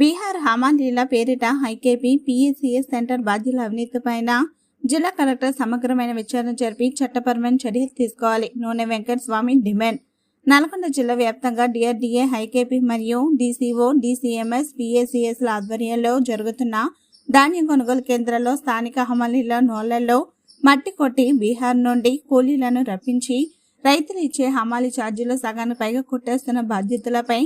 బీహార్ హమాలీల పేరిట IKP PSCS centre బాధ్యుల అవినీతిపైన జిల్లా collector సమగ్రమైన విచారణ జరిపి చట్టపరమైన చర్యలు తీసుకోవాలి. నూనె వెంకట స్వామి డిమాండ్. నల్గొండ జిల్లా వ్యాప్తంగా డిఆర్డీఏ, ఐకేపీ మరియు డీసీఓ, డీసీఎంఎస్, పీఎస్సీఎస్ల ఆధ్వర్యంలో జరుగుతున్న ధాన్యం కొనుగోలు కేంద్రాల్లో స్థానిక హమాలీల నోళ్లలో మట్టి కొట్టి బీహార్ నుండి కూలీలను రప్పించి రైతులు ఇచ్చే హమాలీ ఛార్జీలు సగానికి పైగా కొట్టేస్తున్న బాధ్యతలపై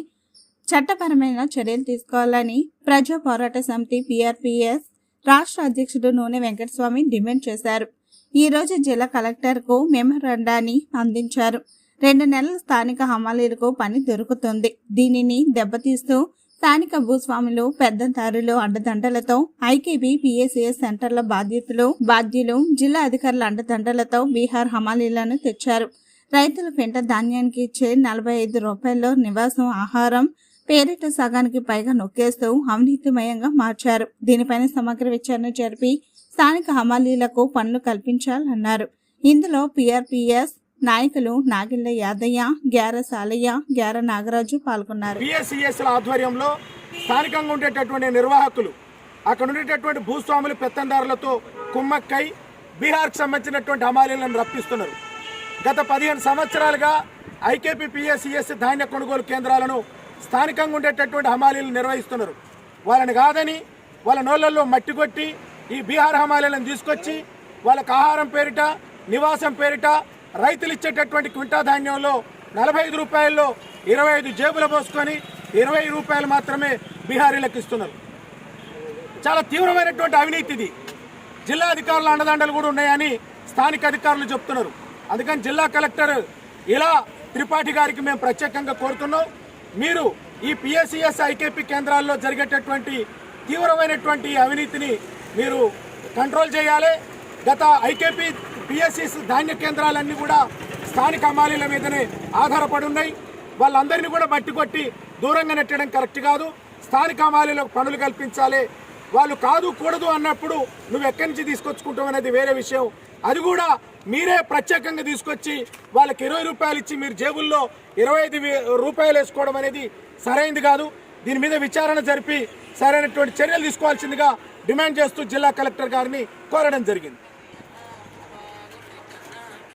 చట్టపరమైన చర్యలు తీసుకోవాలని ప్రజా పోరాట సమితి పీఆర్పీఎస్ రాష్ట్ర అధ్యక్షుడు నూనె వెంకటస్వామి డిమాండ్ చేశారు. ఈ రోజు జిల్లా కలెక్టర్ కు మెమోరాండాన్ని అందించారు. 2 నెలల స్థానిక హమాలీలకు పని దొరుకుతుంది. దీనిని దెబ్బతీస్తూ స్థానిక భూస్వాములు, పెద్దదారులు అండదండలతో ఐకేపీ పీఎస్సీఎస్ సెంటర్ల బాధ్యులు జిల్లా అధికారుల అండదండలతో బీహార్ హమాలీలను తెచ్చారు. రైతుల పెంట ధాన్యానికి ఇచ్చే 45 రూపాయల్లో నివాసం, ఆహారం పేరిట సగానికి పైగా నొక్కేస్తూ అవినీతిమయంగా మార్చారు. దీనిపైన సమగ్ర విచారణ జరిపి స్థానిక హమాలీలకు పనులు కల్పించాలన్నారు. ఇందులో పీఆర్పీఎస్ నాయకులు నాగిళ్ల యాదయ్య, గ్యార సాలయ్య, గ్యార నాగరాజు పాల్గొన్నారు. పీఎస్సీఎస్ ఆధ్వర్యంలో స్థానికంగా ఉండేటటువంటి నిర్వాహకులు, అక్కడ ఉండేటటువంటి భూస్వాములు, పెత్తందారులతో కుమ్మక్కై బీహార్కు సంబంధించినటువంటి హమాలీలను రప్పిస్తున్నారు. గత 15 సంవత్సరాలుగా ఐకేపీ పీఎస్సీఎస్ ధాన్య కొనుగోలు కేంద్రాలను స్థానికంగా ఉండేటటువంటి హమాలీలు నిర్వహిస్తున్నారు. వాళ్ళని కాదని వాళ్ళ నోళ్లలో మట్టి కొట్టి ఈ బీహార్ హమాలీలను తీసుకొచ్చి వాళ్ళకి ఆహారం పేరిట, నివాసం పేరిట రైతులు ఇచ్చేటటువంటి క్వింటా ధాన్యంలో 45 రూపాయల్లో 25 జేబులు పోసుకొని 20 రూపాయలు మాత్రమే బీహారీలకు ఇస్తున్నారు. చాలా తీవ్రమైనటువంటి అవినీతి ఇది. జిల్లా అధికారుల అండదండలు కూడా ఉన్నాయని స్థానిక అధికారులు చెప్తున్నారు. అందుకని జిల్లా కలెక్టర్ ఇలా త్రిపాఠి గారికి మేము ప్రత్యేకంగా కోరుతున్నాం, మీరు ఈ పీఎస్సీఎస్ ఐకేపీ కేంద్రాల్లో జరిగేటటువంటి తీవ్రమైనటువంటి అవినీతిని మీరు కంట్రోల్ చేయాలి. గత ఐకేపీ పీఎస్సీఎస్ ధాన్య కేంద్రాలన్నీ కూడా స్థానిక హమాలీల మీదనే ఆధారపడి ఉన్నాయి. వాళ్ళందరినీ కూడా మట్టి కొట్టి దూరంగా నెట్టడం కరెక్ట్ కాదు. స్థానిక హమాలీలకు పనులు కల్పించాలి. వాళ్ళు కాదు కూడదు అన్నప్పుడు నువ్వు ఎక్కడి నుంచి తీసుకొచ్చుకుంటావు అనేది వేరే విషయం. అది కూడా మీరే ప్రత్యేకంగా తీసుకొచ్చి వాళ్ళకి 20 రూపాయలు ఇచ్చి మీరు జేబుల్లో 25 రూపాయలు వేసుకోవడం అనేది సరైనది కాదు. దీని మీద విచారణ జరిపి సరైనటువంటి చర్యలు తీసుకోవాల్సిందిగా డిమాండ్ చేస్తూ జిల్లా కలెక్టర్ గారిని కోరడం జరిగింది.